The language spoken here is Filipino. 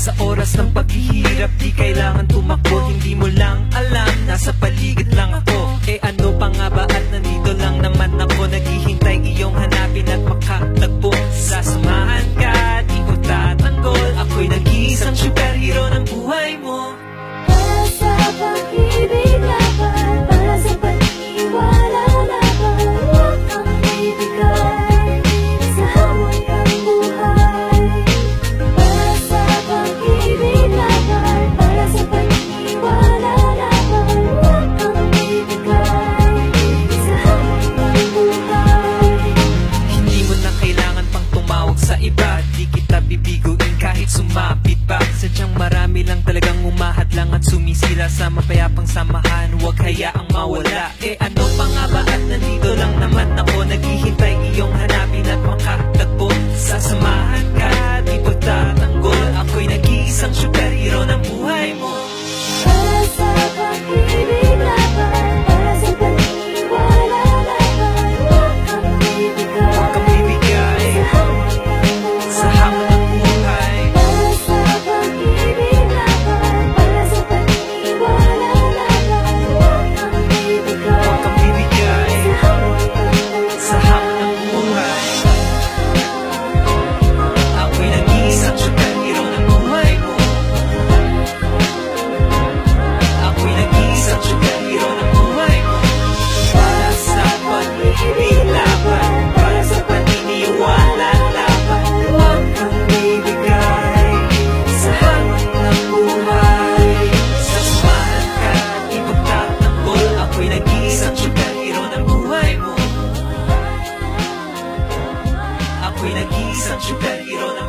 Sa oras ng paghihirap, di kailangan tumakbo. Hindi mo lang alam, nasa paligid lang ako. Eh ano pa nga ba at nandito lang naman ako, naghihintay iyong hanapin at makatagpo. Sasamahan ka, di ko tatanggol. Ako'y nag-iisang superhero ng buhay mo. Para sa pag-ibig laban, para sa paniniwala laban, huwag kang bibigay sa hamon ng buhay. Para sa pag-ibig laban, para sa paniniwala laban, huwag kang bibigay sa hamon ng buhay. Hindi mo na kailangan pang tumawag sa iba, di kita bibiguin kahit sumapit pa. Sadyang marami lang talagang umahadlang at sumisila sa mapayapang samahan, huwag hayaang mawala. Eh ano pa nga ba at nandito lang naman ako, naghihintay iyong hanapin at makatagpo. Sasamahan ka, di ko tatanggol. Ako'y nag-iisang superhero ng buhay mo. Para sa pag-ibig laban, para sa paniniwala laban, huwag kang bibigay Huwag kang bibigay sa hamon ng buhay. sa hamon ng buhay. Para sa pag-ibig laban, para sa paniniwala laban, huwag kang bibigay Huwag kang bibigay sa hamon ng buhay. sa hamon ng buhay. Ako'y nag-iisang superhero ng buhay mo. Ako'y nag-iisang superhero ng buhay mo. Para sa pag-ibig laban, para sa paniniwala laban, huwag kang bibigay sa hamon ng buhay. Sasamahan ka, di magtatanggol. Ako'y nag-iisang superhero ng buhay mo. Ako'y nag-iisang superhero ng